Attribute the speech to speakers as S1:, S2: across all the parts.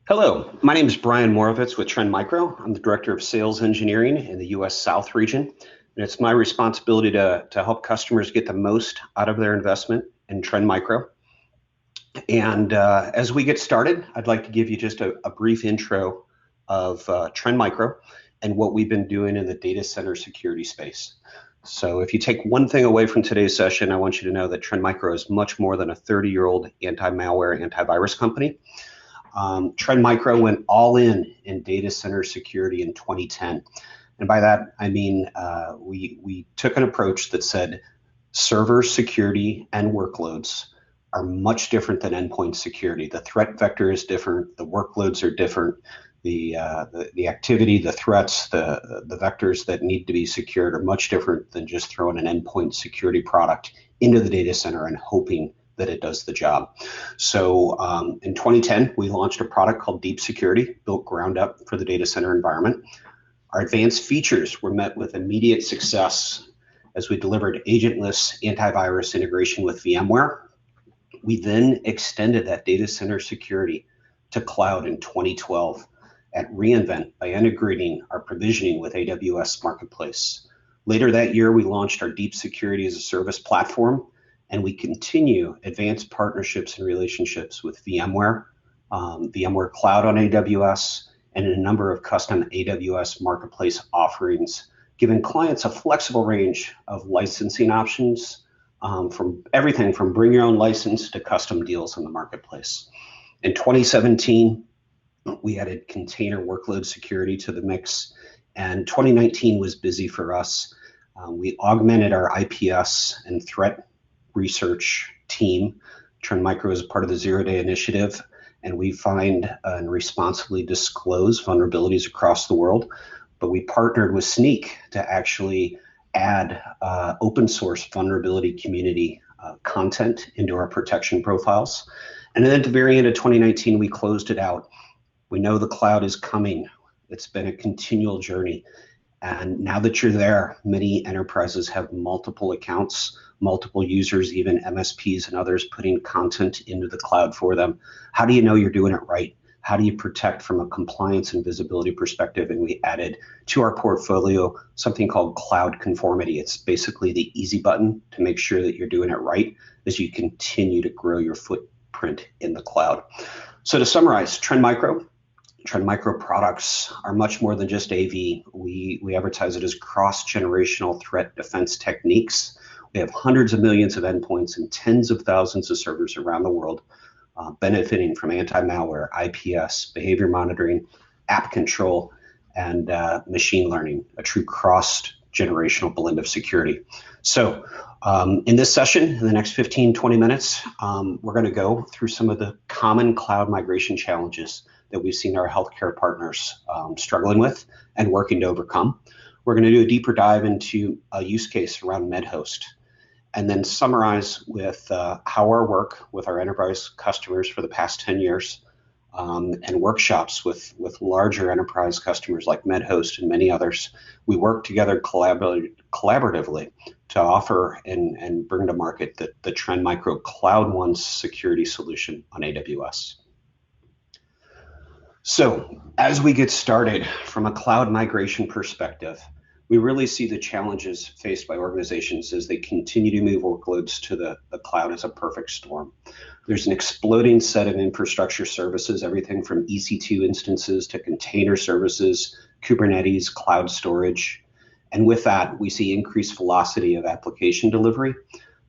S1: Hello, my name is Brian Morovitz with Trend Micro. I'm the Director of Sales Engineering in the US South region, and it's my responsibility to help customers get the most out of their investment in Trend Micro. And as we get started, I'd like to give you just a brief intro of Trend Micro and what we've been doing in the data center security space. So if you take one thing away from today's session, I want you to know that Trend Micro is much more than a 30-year-old anti-malware, antivirus company. Trend Micro went all in data center security in 2010. And by that, I mean we took an approach that said server security and workloads are much different than endpoint security. The threat vector is different. The workloads are different. The activity, the threats, the vectors that need to be secured are much different than just throwing an endpoint security product into the data center and hoping that it does the job. So in 2010, we launched a product called Deep Security, built ground up for the data center environment. Our advanced features were met with immediate success as we delivered agentless antivirus integration with VMware. We then extended that data center security to cloud in 2012 at reInvent by integrating our provisioning with AWS Marketplace. Later that year, we launched our Deep Security as a Service platform, and we continue advanced partnerships and relationships with VMware, VMware Cloud on AWS, and a number of custom AWS Marketplace offerings, giving clients a flexible range of licensing options from everything from bring your own license to custom deals in the marketplace. In 2017, we added container workload security to the mix, and 2019 was busy for us. We augmented our IPS and threat research team. Trend Micro is part of the Zero-Day Initiative, and we find and responsibly disclose vulnerabilities across the world. But we partnered with Sneak to actually add open source vulnerability community content into our protection profiles. And then at the very end of 2019, we closed it out. We know the cloud is coming. It's been a continual journey. And now that you're there, many enterprises have multiple accounts, multiple users, even MSPs and others putting content into the cloud for them. How do you know you're doing it right? How do you protect from a compliance and visibility perspective? And we added to our portfolio something called cloud conformity. It's basically the easy button to make sure that you're doing it right as you continue to grow your footprint in the cloud. So to summarize, Trend Micro products are much more than just AV. We advertise it as cross-generational threat defense techniques. We have hundreds of millions of endpoints and tens of thousands of servers around the world benefiting from anti-malware, IPS, behavior monitoring, app control, and machine learning, a true cross-generational blend of security. So in this session, in the next 15, 20 minutes, we're going to go through some of the common cloud migration challenges that we've seen our healthcare partners struggling with and working to overcome. We're going to do a deeper dive into a use case around MedHost, and then summarize with how our work with our enterprise customers for the past 10 years and workshops with larger enterprise customers like MedHost and many others. We work together collaboratively to offer and bring to market the Trend Micro Cloud One security solution on AWS. So as we get started from a cloud migration perspective, we really see the challenges faced by organizations as they continue to move workloads to the cloud as a perfect storm. There's an exploding set of infrastructure services, everything from EC2 instances to container services, Kubernetes, cloud storage. And with that, we see increased velocity of application delivery.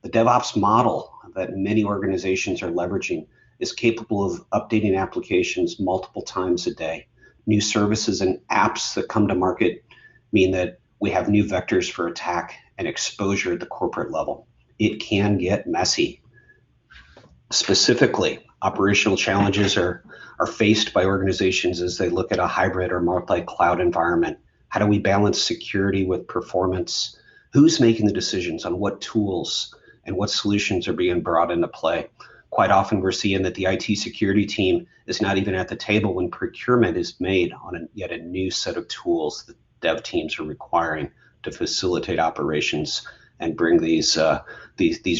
S1: The DevOps model that many organizations are leveraging is capable of updating applications multiple times a day. New services and apps that come to market mean that we have new vectors for attack and exposure at the corporate level. It can get messy. Specifically, operational challenges are faced by organizations as they look at a hybrid or multi-cloud environment. How do we balance security with performance? Who's making the decisions on what tools and what solutions are being brought into play? Quite often we're seeing that the IT security team is not even at the table when procurement is made on yet a new set of tools that dev teams are requiring to facilitate operations and bring these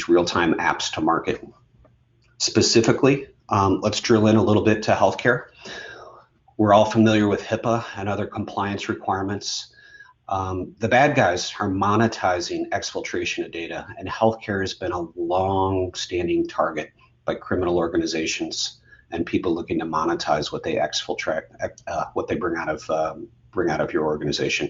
S1: real-time apps to market. Specifically, let's drill in a little bit to healthcare. We're all familiar with HIPAA and other compliance requirements. The bad guys are monetizing exfiltration of data, and healthcare has been a long-standing target by criminal organizations and people looking to monetize what they exfiltrate, what they bring out of your organization.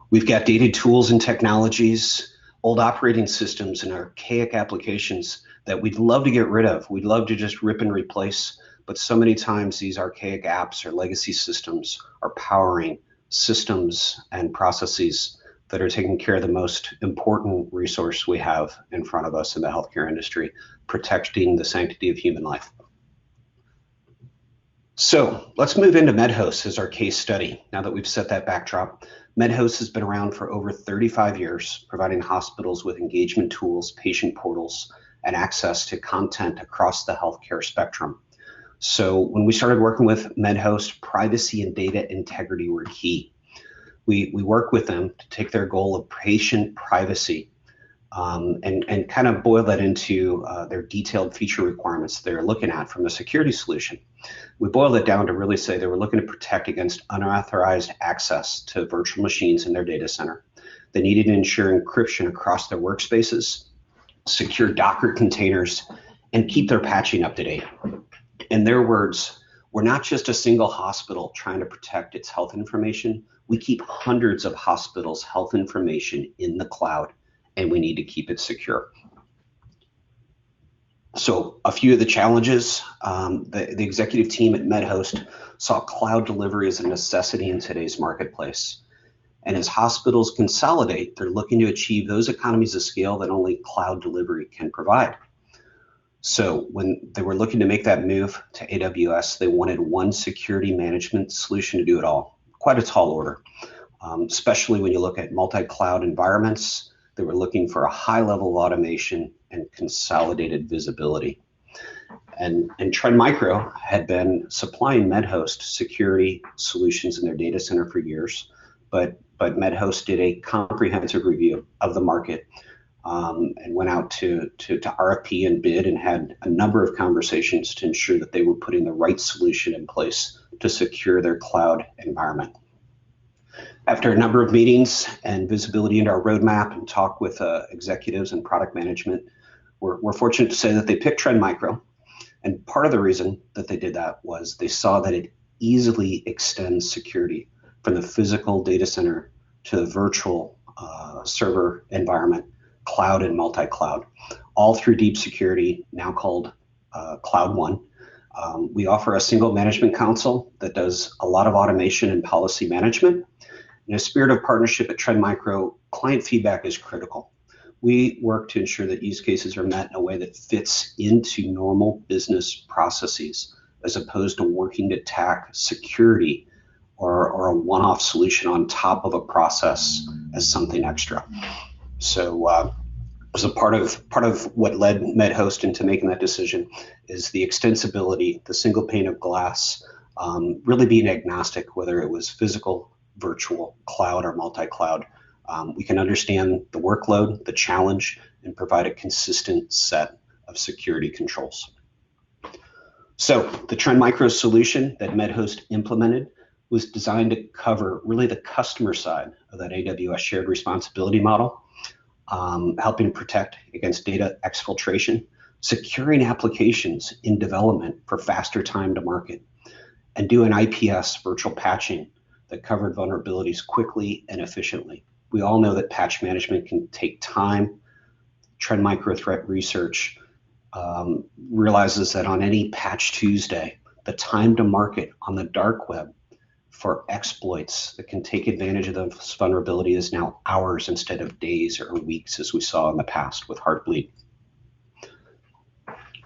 S1: We've got dated tools and technologies, old operating systems, and archaic applications that we'd love to get rid of. We'd love to just rip and replace, but so many times these archaic apps or legacy systems are powering systems and processes that are taking care of the most important resource we have in front of us in the healthcare industry, protecting the sanctity of human life. So let's move into MedHost as our case study. Now that we've set that backdrop, MedHost has been around for over 35 years, providing hospitals with engagement tools, patient portals, and access to content across the healthcare spectrum. So when we started working with MedHost, privacy and data integrity were key. We work with them to take their goal of patient privacy and kind of boil that into their detailed feature requirements they're looking at from a security solution. We boiled it down to really say they were looking to protect against unauthorized access to virtual machines in their data center. They needed to ensure encryption across their workspaces, secure Docker containers, and keep their patching up to date. In their words, we're not just a single hospital trying to protect its health information. We keep hundreds of hospitals' health information in the cloud, and we need to keep it secure. So a few of the challenges, the executive team at MedHost saw cloud delivery as a necessity in today's marketplace. And as hospitals consolidate, they're looking to achieve those economies of scale that only cloud delivery can provide. So when they were looking to make that move to AWS, they wanted one security management solution to do it all. Quite a tall order, especially when you look at multi-cloud environments. They were looking for a high level of automation and consolidated visibility. And Trend Micro had been supplying MedHost security solutions in their data center for years, but MedHost did a comprehensive review of the market and went out to RFP and bid and had a number of conversations to ensure that they were putting the right solution in place to secure their cloud environment. After a number of meetings and visibility into our roadmap and talk with executives and product management, we're fortunate to say that they picked Trend Micro. And part of the reason that they did that was they saw that it easily extends security from the physical data center to the virtual server environment, cloud and multi-cloud, all through deep security, now called Cloud One. We offer a single management console that does a lot of automation and policy management. In a spirit of partnership at Trend Micro, client feedback is critical. We work to ensure that use cases are met in a way that fits into normal business processes, as opposed to working to tack security or a one-off solution on top of a process as something extra. So as a part of what led MedHost into making that decision is the extensibility, the single pane of glass, really being agnostic, whether it was physical, virtual, cloud, or multi-cloud. We can understand the workload, the challenge, and provide a consistent set of security controls. So the Trend Micro solution that MedHost implemented was designed to cover really the customer side of that AWS shared responsibility model, helping protect against data exfiltration, securing applications in development for faster time to market, and doing IPS virtual patching that covered vulnerabilities quickly and efficiently. We all know that patch management can take time. Trend Micro Threat Research realizes that on any Patch Tuesday, the time to market on the dark web for exploits that can take advantage of this vulnerability is now hours instead of days or weeks, as we saw in the past with Heartbleed.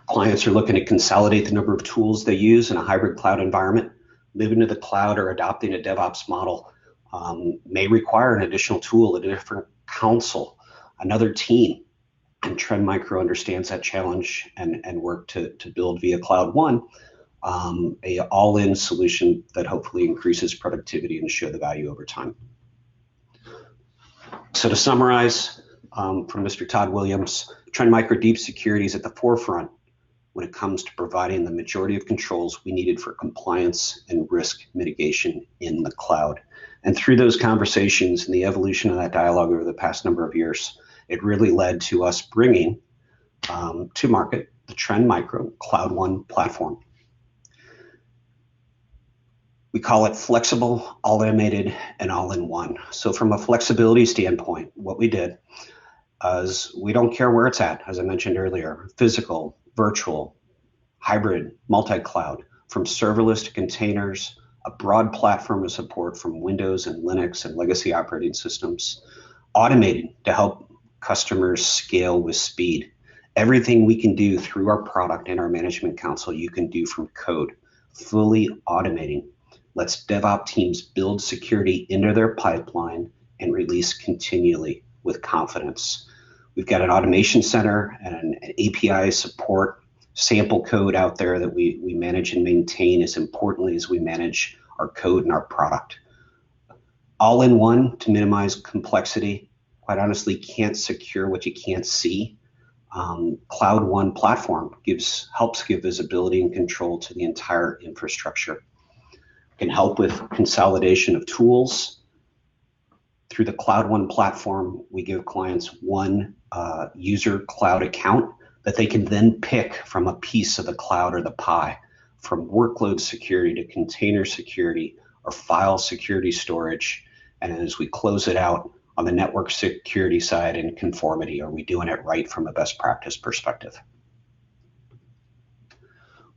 S1: Clients are looking to consolidate the number of tools they use in a hybrid cloud environment. Moving to the cloud or adopting a DevOps model may require an additional tool, a different counsel, another team. And Trend Micro understands that challenge and work to build via Cloud One a all-in solution that hopefully increases productivity and show the value over time. So to summarize from Mr. Todd Williams, Trend Micro Deep Security is at the forefront when it comes to providing the majority of controls we needed for compliance and risk mitigation in the cloud. And through those conversations and the evolution of that dialogue over the past number of years, it really led to us bringing to market the Trend Micro Cloud One platform. We call it flexible, automated, and all-in-one. So from a flexibility standpoint, what we did is we don't care where it's at, as I mentioned earlier, physical, virtual, hybrid, multi-cloud, from serverless to containers, a broad platform of support from Windows and Linux and legacy operating systems, automating to help customers scale with speed. Everything we can do through our product and our management console, you can do from code, fully automating. Lets DevOps teams build security into their pipeline and release continually with confidence. We've got an automation center and an API support sample code out there that we manage and maintain as importantly as we manage our code and our product. All in one to minimize complexity. Quite honestly, can't secure what you can't see. Cloud One platform helps give visibility and control to the entire infrastructure. Can help with consolidation of tools. Through the Cloud One platform, we give clients one user cloud account that they can then pick from a piece of the cloud or the pie, from workload security to container security or file security storage. And as we close it out on the network security side and conformity, are we doing it right from a best practice perspective?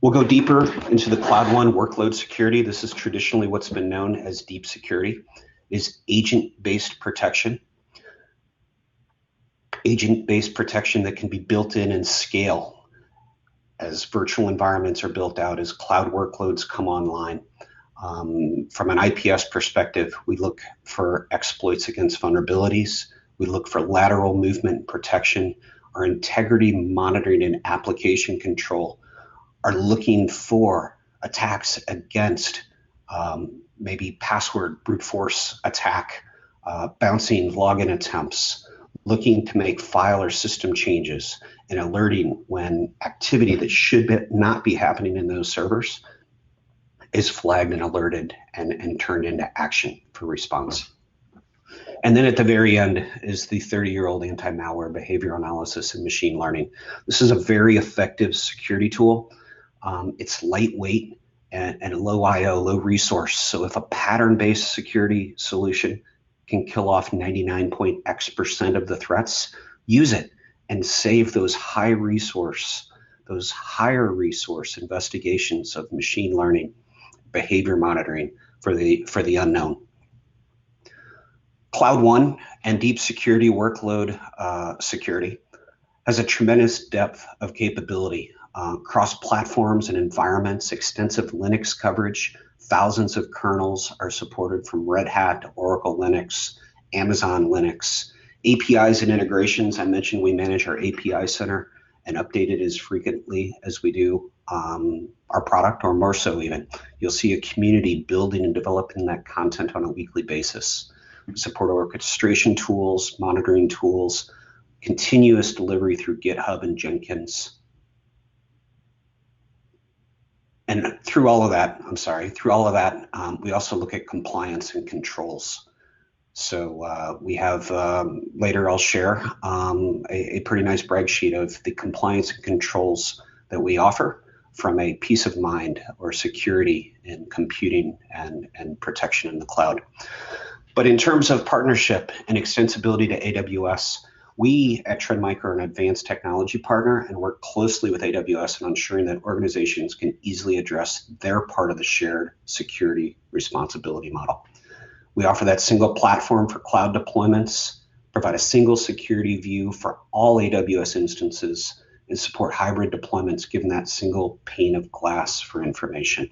S1: We'll go deeper into the Cloud One workload security. This is traditionally what's been known as deep security. It is agent-based protection. Agent-based protection that can be built in and scale as virtual environments are built out, as cloud workloads come online. From an IPS perspective, we look for exploits against vulnerabilities. We look for lateral movement protection. Our integrity monitoring and application control are looking for attacks against maybe password brute force attack, bouncing login attempts, looking to make file or system changes, and alerting when activity that should not be happening in those servers is flagged and alerted and turned into action for response. And then at the very end is the 30-year-old anti-malware behavior analysis and machine learning. This is a very effective security tool. It's lightweight and low IO, low resource. So if a pattern-based security solution can kill off 99.x% of the threats, use it and save those higher resource investigations of machine learning, behavior monitoring for the unknown. Cloud One and deep security workload security has a tremendous depth of capability. Cross platforms and environments, extensive Linux coverage, thousands of kernels are supported from Red Hat to Oracle Linux, Amazon Linux. APIs and integrations, I mentioned we manage our API center and update it as frequently as we do our product, or more so even. You'll see a community building and developing that content on a weekly basis. We support orchestration tools, monitoring tools, continuous delivery through GitHub and Jenkins. And through all of that, we also look at compliance and controls. So we have, later I'll share a pretty nice brag sheet of the compliance and controls that we offer from a peace of mind or security in computing and protection in the cloud. But in terms of partnership and extensibility to AWS, we at Trend Micro are an advanced technology partner and work closely with AWS in ensuring that organizations can easily address their part of the shared security responsibility model. We offer that single platform for cloud deployments, provide a single security view for all AWS instances, and support hybrid deployments given that single pane of glass for information.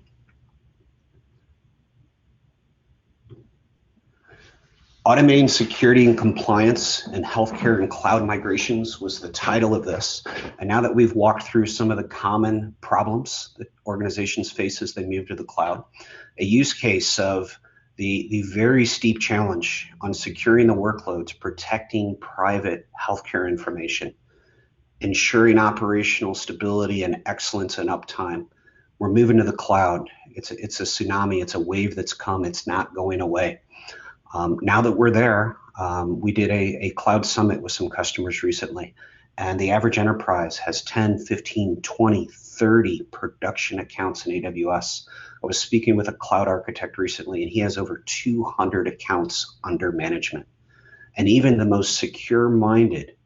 S1: Automating security and compliance in healthcare and cloud migrations was the title of this. And now that we've walked through some of the common problems that organizations face as they move to the cloud, a use case of the very steep challenge on securing the workloads, protecting private healthcare information ensuring operational stability and excellence and uptime. We're moving to the cloud. It's a tsunami. It's a wave that's come. It's not going away. Now that we're there, we did a cloud summit with some customers recently, and the average enterprise has 10, 15, 20, 30 production accounts in AWS. I was speaking with a cloud architect recently, and he has over 200 accounts under management. And even the most secure-minded,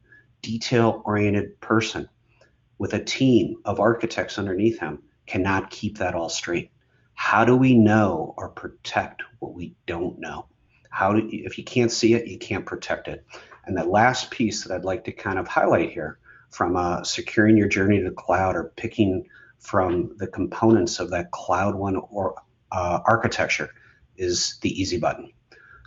S1: detail-oriented person with a team of architects underneath him cannot keep that all straight. How do we know or protect what we don't know? If you can't see it, you can't protect it. And the last piece that I'd like to kind of highlight here from securing your journey to the cloud or picking from the components of that cloud one or architecture is the easy button.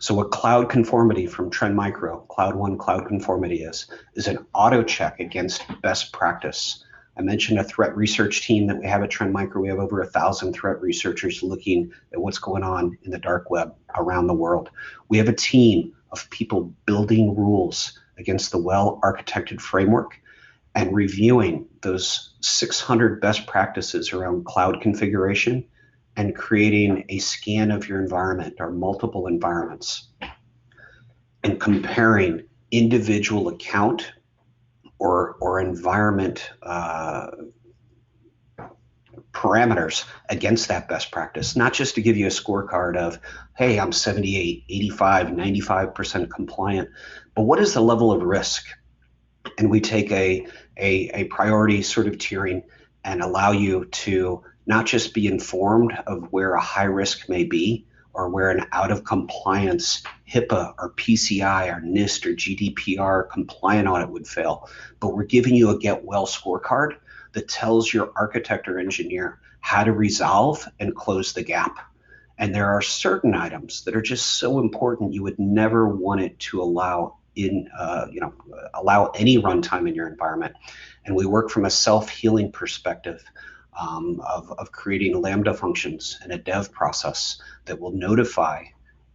S1: So what cloud conformity from Trend Micro, Cloud One Cloud Conformity is an auto check against best practice. I mentioned a threat research team that we have at Trend Micro. We have over 1,000 threat researchers looking at what's going on in the dark web around the world. We have a team of people building rules against the well-architected framework and reviewing those 600 best practices around cloud configuration and creating a scan of your environment or multiple environments and comparing individual account or environment parameters against that best practice, not just to give you a scorecard of, hey, I'm 78, 85, 95% compliant, but what is the level of risk? And we take a priority sort of tiering and allow you to not just be informed of where a high risk may be or where an out of compliance HIPAA or PCI or NIST or GDPR compliant audit would fail, but we're giving you a get well scorecard that tells your architect or engineer how to resolve and close the gap. And there are certain items that are just so important you would never want it to allow any runtime in your environment. And we work from a self-healing perspective of creating Lambda functions and a dev process that will notify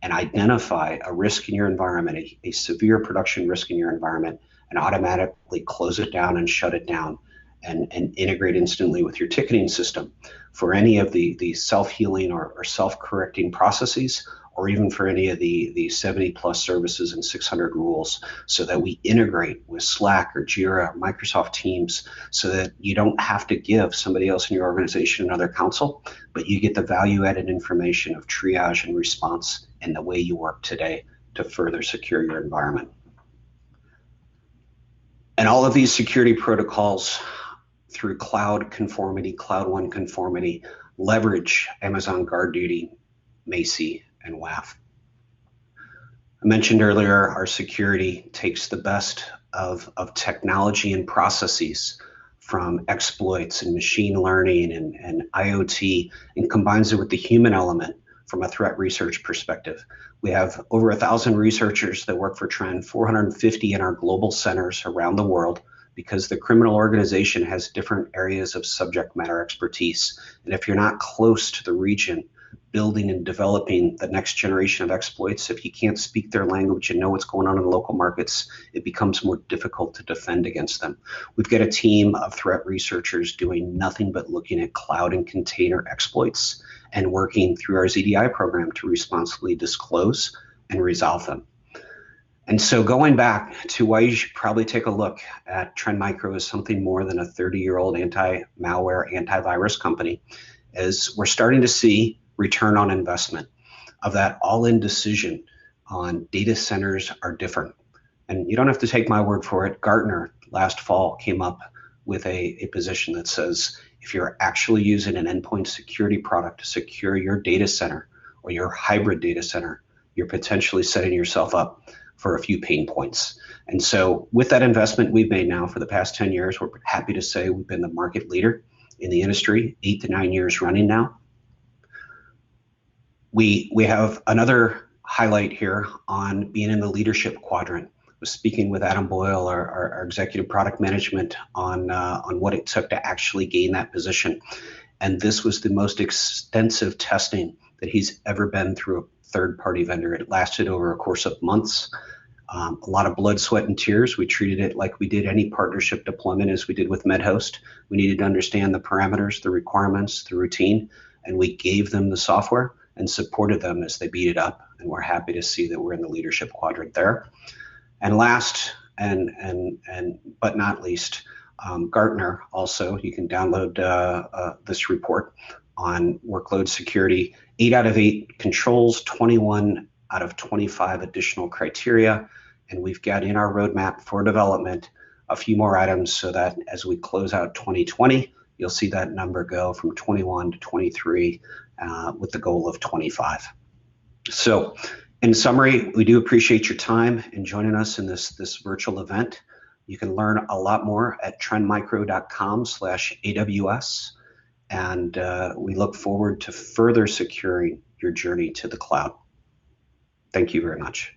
S1: and identify a risk in your environment, a severe production risk in your environment, and automatically close it down and shut it down and integrate instantly with your ticketing system for any of the self-healing or self-correcting processes, or even for any of the 70 plus services and 600 rules, so that we integrate with Slack or Jira or Microsoft Teams, so that you don't have to give somebody else in your organization another counsel, but you get the value added information of triage and response in the way you work today to further secure your environment. And all of these security protocols through cloud conformity, Cloud One conformity, leverage Amazon GuardDuty, Macie, and WAF. I mentioned earlier, our security takes the best of technology and processes from exploits and machine learning and IoT and combines it with the human element from a threat research perspective. We have over 1,000 researchers that work for Trend, 450 in our global centers around the world, because the criminal organization has different areas of subject matter expertise. And if you're not close to the region, building and developing the next generation of exploits, if you can't speak their language and know what's going on in the local markets, it becomes more difficult to defend against them. We've got a team of threat researchers doing nothing but looking at cloud and container exploits and working through our ZDI program to responsibly disclose and resolve them. And so going back to why you should probably take a look at Trend Micro as something more than a 30-year-old anti-malware, antivirus company, is we're starting to see return on investment of that all-in decision on data centers are different. And you don't have to take my word for it. Gartner last fall came up with a position that says if you're actually using an endpoint security product to secure your data center or your hybrid data center, you're potentially setting yourself up for a few pain points. And so with that investment we've made now for the past 10 years, we're happy to say we've been the market leader in the industry, 8 to 9 years running now. We have another highlight here on being in the leadership quadrant. I was speaking with Adam Boyle, our executive product management, on what it took to actually gain that position. And this was the most extensive testing that he's ever been through a third-party vendor. It lasted over a course of months. A lot of blood, sweat, and tears. We treated it like we did any partnership deployment as we did with MedHost. We needed to understand the parameters, the requirements, the routine, and we gave them the software and supported them as they beat it up. And we're happy to see that we're in the leadership quadrant there. And last, but not least, Gartner also, you can download this report on workload security. 8 out of 8 controls, 21 out of 25 additional criteria. And we've got in our roadmap for development a few more items so that as we close out 2020, you'll see that number go from 21 to 23 with the goal of 25. So in summary, we do appreciate your time in joining us in this virtual event. You can learn a lot more at trendmicro.com/AWS. And we look forward to further securing your journey to the cloud. Thank you very much.